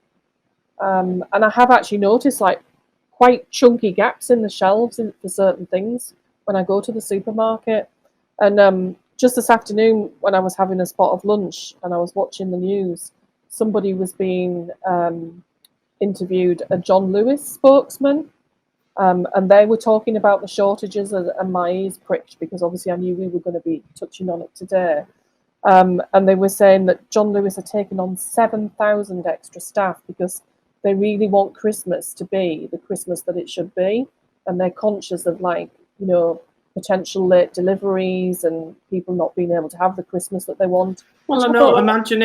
And I have actually noticed, like, quite chunky gaps in the shelves for certain things when I go to the supermarket. And just this afternoon, when I was having a spot of lunch and I was watching the news, somebody was being interviewed, a John Lewis spokesman, and they were talking about the shortages, and my ears pricked because obviously I knew we were going to be touching on it today. And they were saying that John Lewis had taken on 7,000 extra staff because they really want Christmas to be the Christmas that it should be, and they're conscious of, like, potential late deliveries and people not being able to have the Christmas that they want. Well, I know. Imagine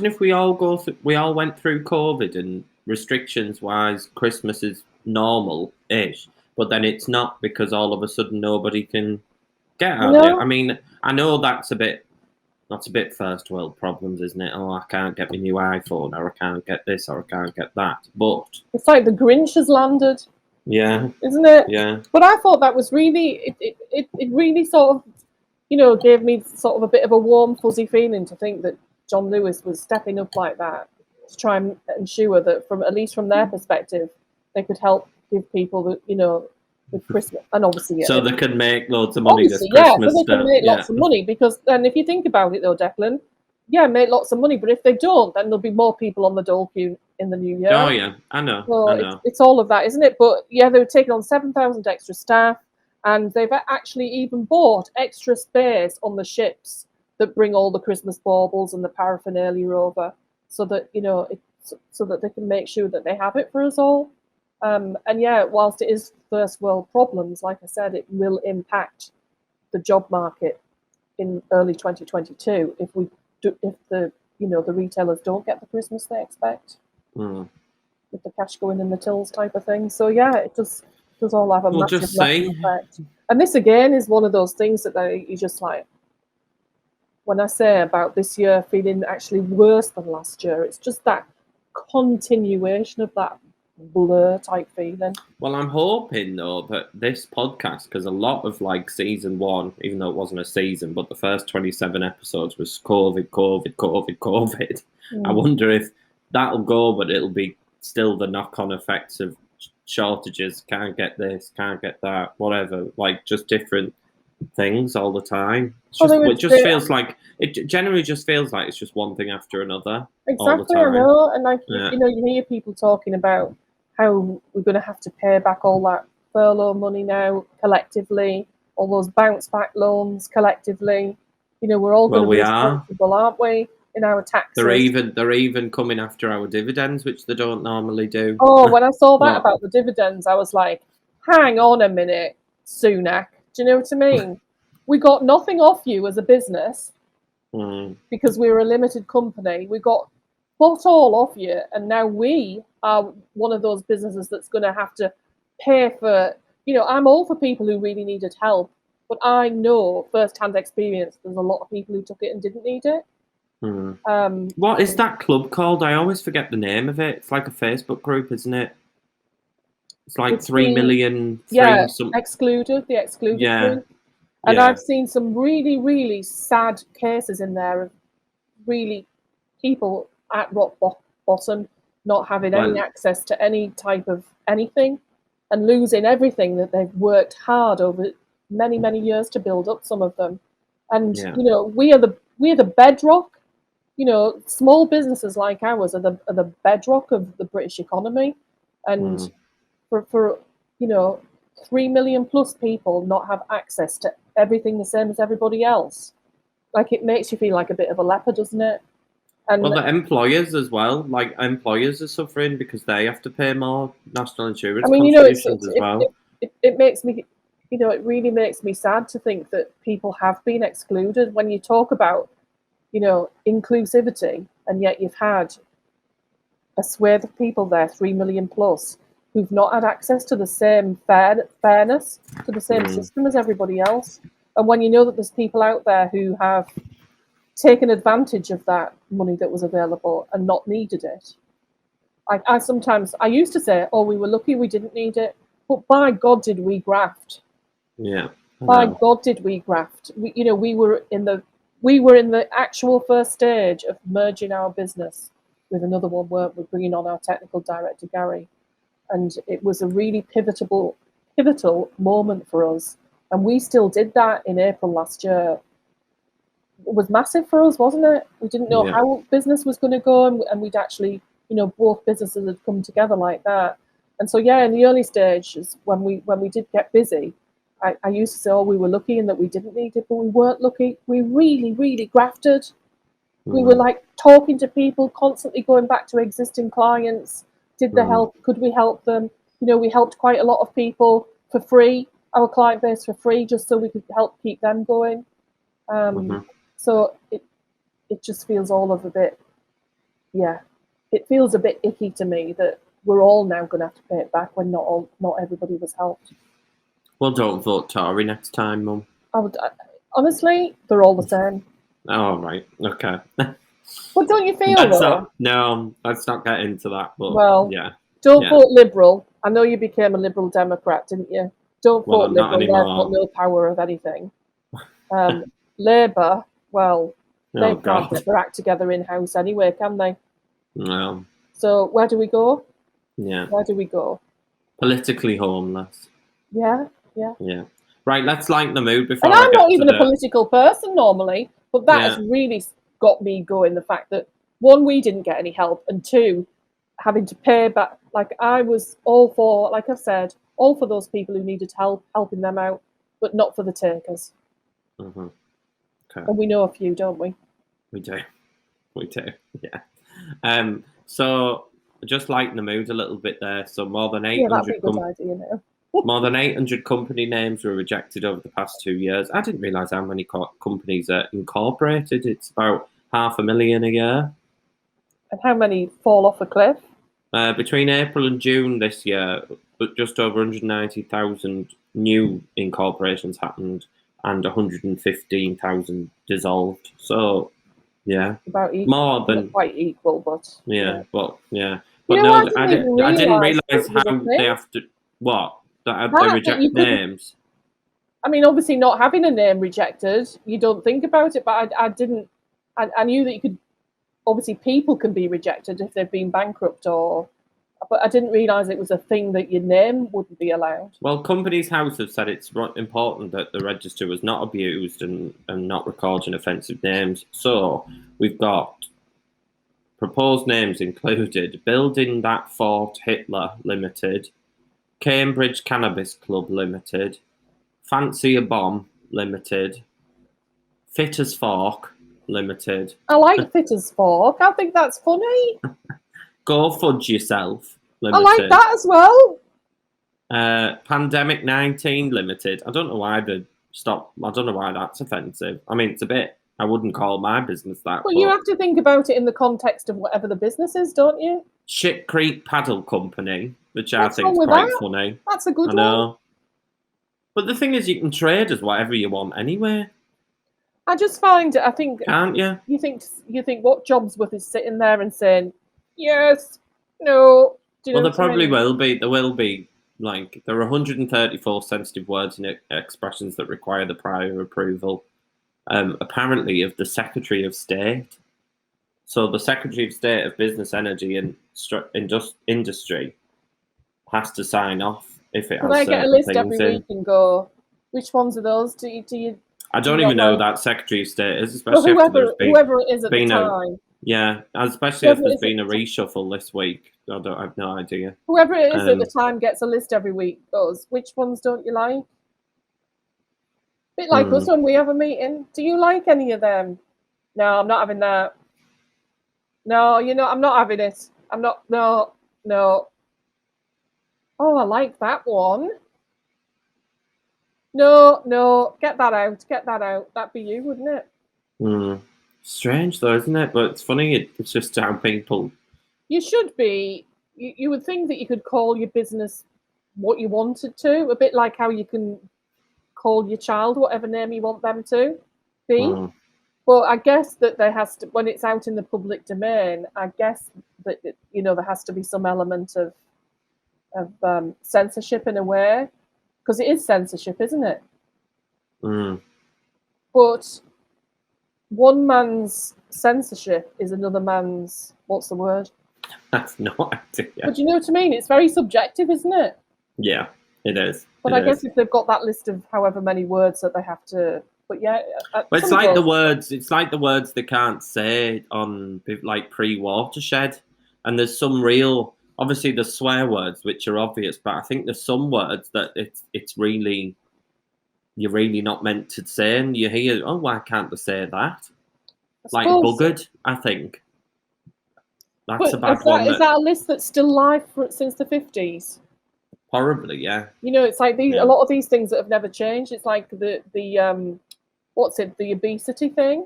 if we all went through COVID and restrictions wise, Christmas is normal-ish, but then it's not because all of a sudden nobody can get out there. I mean, I know that's a bit first world problems, isn't it? Oh, I can't get my new iPhone, or I can't get this, or I can't get that. But it's like the Grinch has landed. Yeah. Isn't it? Yeah. But I thought that was really, it really sort of, gave me sort of a bit of a warm, fuzzy feeling to think that John Lewis was stepping up like that to try and ensure that, at least from their perspective, they could help give people with Christmas. And obviously, so they could make loads of money this Christmas. Yeah, so they can make lots of money, because then if you think about it though, Declan, yeah, make lots of money, but if they don't, then there'll be more people on the dole queue in the new year. Oh yeah, I know. So I know. it's all of that, isn't it? But yeah, they were taking on 7,000 extra staff, and they've actually even bought extra space on the ships that bring all the Christmas baubles and the paraphernalia over, so that so that they can make sure that they have it for us all. And yeah, whilst it is first world problems, like I said, it will impact the job market in early 2022 if the retailers don't get the Christmas they expect, with the cash going in the tills type of thing. So yeah, it does all have a massive effect. And this again is one of those things that you just, like, when I say about this year feeling actually worse than last year, it's just that continuation of that blur type feeling. Well, I'm hoping though that this podcast, because a lot of, like, season one, even though it wasn't a season, but the first 27 episodes was COVID. I wonder if that'll go, but it'll be still the knock-on effects of shortages, can't get this, can't get that, whatever, like, just different things all the time. It generally just feels like it's just one thing after another. Exactly, all the time. I know. And like, you hear people talking about how we're going to have to pay back all that furlough money now collectively, all those bounce back loans collectively. We're all going to be responsible, aren't we, in our taxes? They're even coming after our dividends, which they don't normally do. Oh, when I saw that about the dividends, I was like, hang on a minute, Sunak. Do you know what I mean? We got nothing off you as a business because we're a limited company. We got bought all off you, and now we are one of those businesses that's going to have to pay for. I'm all for people who really needed help, but I know first-hand experience there's a lot of people who took it and didn't need it. What is that club called? I always forget the name of it. It's like a Facebook group, isn't it? It's like 3 million. Excluded, the excluded group. And I've seen some really, really sad cases in there of really people at rock bottom, not having any access to any type of anything, and losing everything that they've worked hard over many, many years to build up, some of them. And we are the bedrock. Small businesses like ours are the bedrock of the British economy, and for 3 million plus people not have access to everything the same as everybody else, like, it makes you feel like a bit of a leper, doesn't it? And well, the employers as well, like, employers are suffering because they have to pay more national insurance contributions as well. It makes me, it really makes me sad to think that people have been excluded when you talk about, inclusivity, and yet you've had a swathe of people there, 3 million plus, who've not had access to the same fairness, to the same system as everybody else. And when you know that there's people out there who have taken advantage of that money that was available and not needed it, I used to say, oh, we were lucky we didn't need it, but by God, did we graft? Yeah. By God, did we graft? We were in the actual first stage of merging our business with another one, weren't we? Bringing on our technical director, Gary. And it was a really pivotal moment for us. And we still did that in April last year. It was massive for us, wasn't it? We didn't know how business was going to go, and we'd actually, both businesses had come together like that. And so, in the early stages, when we did get busy, I used to say, oh, we were lucky in that we didn't need it, but we weren't lucky. We really, really grafted. We were like talking to people, constantly going back to existing clients. Did they help? Could we help them? We helped quite a lot of people for free, our client base for free, just so we could help keep them going. So it just feels all of a bit, it feels a bit icky to me that we're all now going to have to pay it back when not everybody was helped. Well, don't vote Tory next time, Mum. Honestly, they're all the same. Oh, right. Okay. Well, don't you feel No, let's not get into that. But don't vote Liberal. I know you became a Liberal Democrat, didn't you? Don't vote Liberal. They've got no power of anything. Labour, they can't get their act together in-house anyway, can they? No. So where do we go? Yeah. Where do we go? Politically homeless. Yeah. Right, let's lighten the mood before. And I'm not even a political person normally, but that has really got me going. The fact that one, we didn't get any help, and two, having to pay back. Like I was all for, like I've said, all for those people who needed help, helping them out, but not for the takers. Okay. And we know a few, don't we? We do, yeah. So just lighten the mood a little bit there. So more than 800. That'd be a good idea now. More than 800 company names were rejected over the past 2 years. I didn't realise how many companies are incorporated. It's about 500,000 a year. And how many fall off a cliff? Between April and June this year, just over 190,000 new incorporations happened and 115,000 dissolved. So, about equal, more than quite equal, but But no, I didn't realise how they have to they reject names. I mean, obviously, not having a name rejected, you don't think about it. But I didn't. I knew that you could. Obviously, people can be rejected if they've been bankrupt, but I didn't realise it was a thing that your name wouldn't be allowed. Well, Companies House have said it's important that the register was not abused and not recording offensive names. So we've got proposed names included: Building That Fort Hitler Limited, Cambridge Cannabis Club Limited, Fancy a Bomb Limited, Fit as Fork Limited. I like Fit as Fork. I think that's funny. Go Fudge Yourself Limited. I like that as well. Pandemic 19 Limited. I don't know why they stopped. I don't know why that's offensive. I mean, it's a bit. I wouldn't call my business that. Well, you have to think about it in the context of whatever the business is, don't you? Ship Creek Paddle Company, which I think is quite funny. That's a good one. But the thing is, you can trade as whatever you want anyway. I just find, I think, can't you? You think what Jobsworth is sitting there and saying, yes, no. There probably will be. There will be. Like, there are 134 sensitive words and expressions that require the prior approval, apparently, of the Secretary of State. So the Secretary of State of Business, Energy and Industry has to sign off if it has. Can I get a list every week and go, which ones are those? Do you? I don't even know that Secretary of State is, especially whoever it is at the time. Especially if there's been a reshuffle this week. I have no idea. Whoever it is at the time gets a list every week. Goes, which ones don't you like? Bit like us when we have a meeting. Do you like any of them? No, I'm not having that. No, I'm not having it. I'm not. No. Oh, I like that one. No, get that out. That'd be you, wouldn't it? Strange though, isn't it? But it's funny. It's just how people. You should be you would think that you could call your business what you wanted to, a bit like how you can call your child whatever name you want them to be. Mm. But I guess that there has to, when it's out in the public domain, I guess that there has to be some element of censorship in a way, because it is censorship, isn't it? Mm. But one man's censorship is another man's, what's the word? That's no idea. But you know what I mean? It's very subjective, isn't it? Yeah, it is. But I guess if they've got that list of however many words that they have to, but yeah, But it's like the words. It's like the words they can't say on like pre-watershed, and there's some real. Obviously, there's swear words which are obvious, but I think there's some words that it's really you're really not meant to say, and you hear, oh, why can't they say that? Like buggered, I think. That's a bad one. Is that a list that's still live since the 50s? Horribly, yeah. It's like these a lot of these things that have never changed. It's like the what's it? The obesity thing.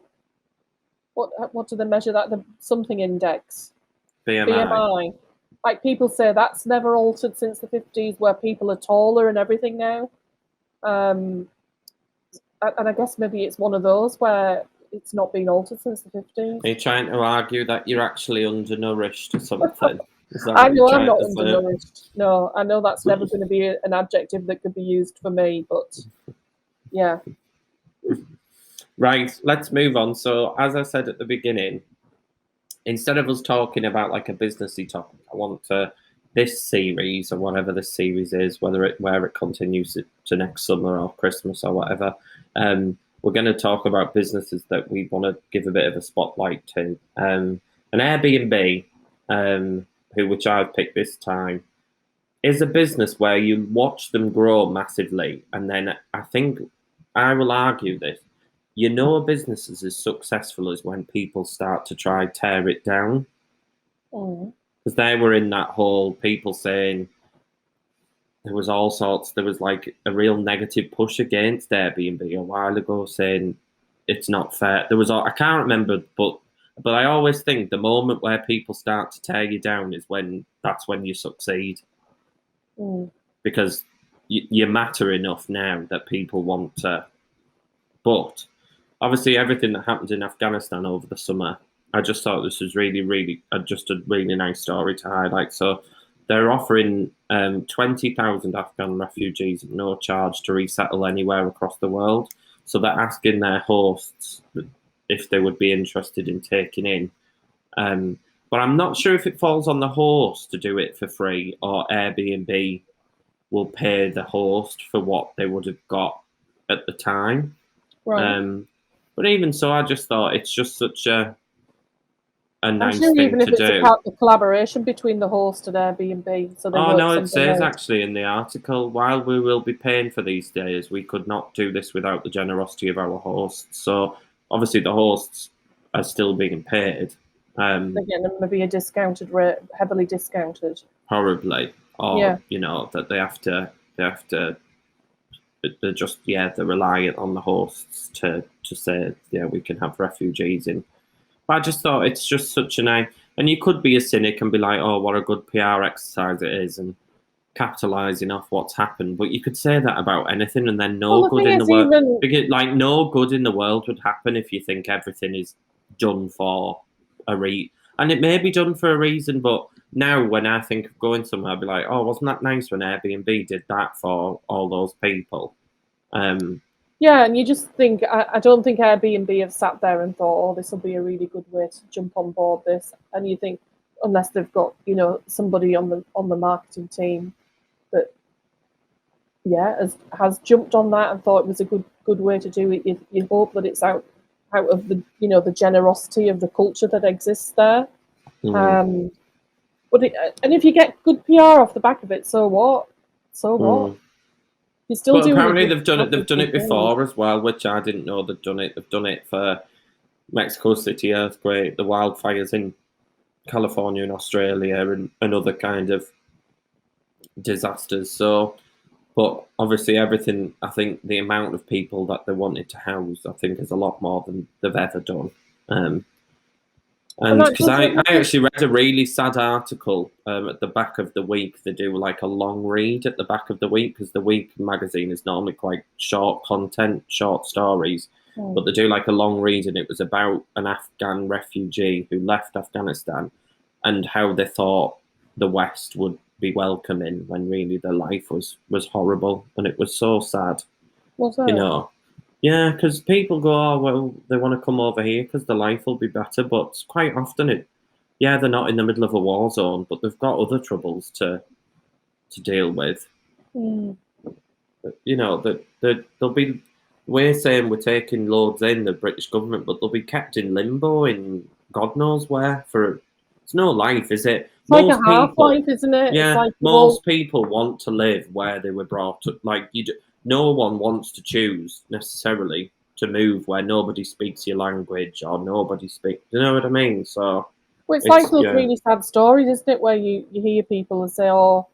What do they measure that? The something index. BMI. Like people say that's never altered since the 50s, where people are taller and everything now. And I guess maybe it's one of those where it's not been altered since the 50s. Are you trying to argue that you're actually undernourished or something? I know I'm not undernourished. No, I know that's never going to be an adjective that could be used for me, but yeah. Right, let's move on. So, as I said at the beginning, instead of us talking about like a businessy topic, I want this series or whatever this series is, where it continues to next summer or Christmas or whatever, we're going to talk about businesses that we want to give a bit of a spotlight to. An Airbnb, which I've picked this time, is a business where you watch them grow massively, and then I think I will argue this. A business is as successful as when people start to try tear it down. Because they were in that whole people saying there was all sorts. There was like a real negative push against Airbnb a while ago, saying it's not fair. There was I can't remember, but I always think the moment where people start to tear you down is that's when you succeed. Because you matter enough now that people want to. But obviously, everything that happened in Afghanistan over the summer, I just thought this was really, really just a really nice story to highlight. So they're offering 20,000 Afghan refugees at no charge to resettle anywhere across the world. So they're asking their hosts if they would be interested in taking in. But I'm not sure if it falls on the host to do it for free, or Airbnb will pay the host for what they would have got at the time. Right. But even so, I just thought it's just such a nice sure thing even if to it's do. a collaboration between the host and Airbnb. So it says actually in the article, while we will be paying for these days, we could not do this without the generosity of our hosts. So obviously the hosts are still being paid. They're getting maybe a discounted rate, heavily discounted. Horribly. Or, that they have to they're just they're reliant on the hosts to say we can have refugees in. But I just thought it's just such a nice, and you could be a cynic and be like, oh, what a good PR exercise it is, and capitalizing off what's happened. But you could say that about anything, and then no good in the world, because like no good in the world would happen if you think everything is done for a and it may be done for a reason, but now when I think of going somewhere, I'll be like, oh, wasn't that nice when Airbnb did that for all those people? Yeah, and you just think, I don't think Airbnb have sat there and thought, oh, this will be a really good way to jump on board this. And you think, unless they've got, somebody on the marketing team that, has jumped on that and thought it was a good way to do it. You hope that it's out of the, the generosity of the culture that exists there. And if you get good PR off the back of it, so what? You're still but doing apparently they've done it. They've done it before as well, which I didn't know they'd done it. They've done it for Mexico City earthquake, the wildfires in California and Australia, and other kind of disasters. So, but obviously everything. I think the amount of people that they wanted to house, I think, is a lot more than they've ever done. And that because I doesn't. actually read a really sad article at the back of the week. They do like a long read at the back of the week because the week magazine is normally quite short content, short stories. But they do like a long read, and it was about an Afghan refugee who left Afghanistan and how they thought the West would be welcoming when really their life was horrible, and it was so sad. What's that? You know, yeah, because people go, oh, well, they want to come over here because the life will be better, but quite often they're not in the middle of a war zone, but they've got other troubles to deal with. You know, that they'll be, we're saying we're taking loads in, the British government, but they'll be kept in limbo in God knows where for, it's no life, is it? It's like a half-life, isn't it? Yeah, it's like most people want to live where they were brought up. Like, no one wants to choose necessarily to move where nobody speaks your language or nobody speaks. You know what I mean? So Well, it's like those really sad stories, isn't it, where you hear people and say, "Oh,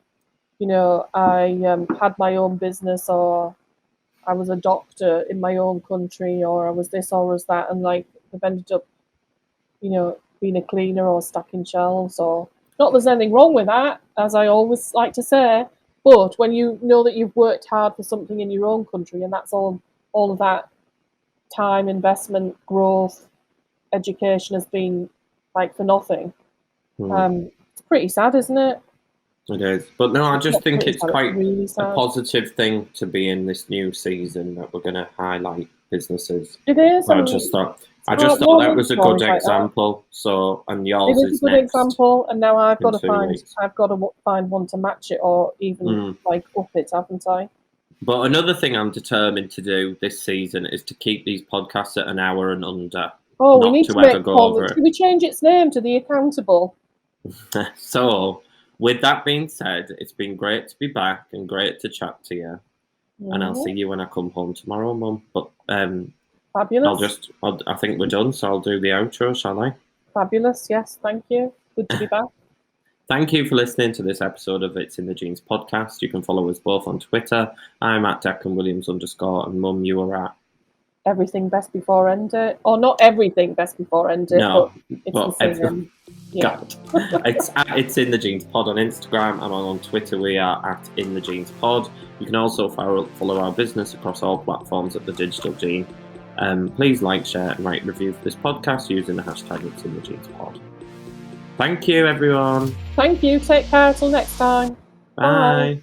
you know, I had my own business, or I was a doctor in my own country, or I was this or was that," and like they've ended up, you know, being a cleaner or stacking shelves. Or not, there's anything wrong with that, as I always like to say. But when you know that you've worked hard for something in your own country, and that's all of that time, investment, growth, education has been like for nothing. It's pretty sad, isn't it? It is. But no, I just think it's quite really a positive thing to be in this new season that we're going to highlight businesses. It is. I just thought that was a good example. So, and yours is a good example, and now I've got to find one to match it, or even like up it, haven't I? But another thing I'm determined to do this season is to keep these podcasts at an hour and under. Oh, we need to make Paul. Should we change its name to The Accountable? So, with that being said, it's been great to be back and great to chat to you. And I'll see you when I come home tomorrow, Mum. But fabulous. I think we're done, so I'll do the outro, shall I? Fabulous. Yes, thank you. Good to be back. Thank you for listening to this episode of It's in the Jeans podcast. You can follow us both on Twitter. I'm at Declan Williams _, and Mum, you are at Everything Best Before End It. Or not everything Best Before End It, no, but it's the same. Yeah. It's in the Jeans Pod on Instagram, and on Twitter we are at In the Jeans Pod. You can also follow our business across all platforms at The Digital Gene. Please like, share, and write review for this podcast using the hashtag It's in the Jeans Pod. Thank you, everyone. Thank you. Take care. Till next time. Bye. Bye.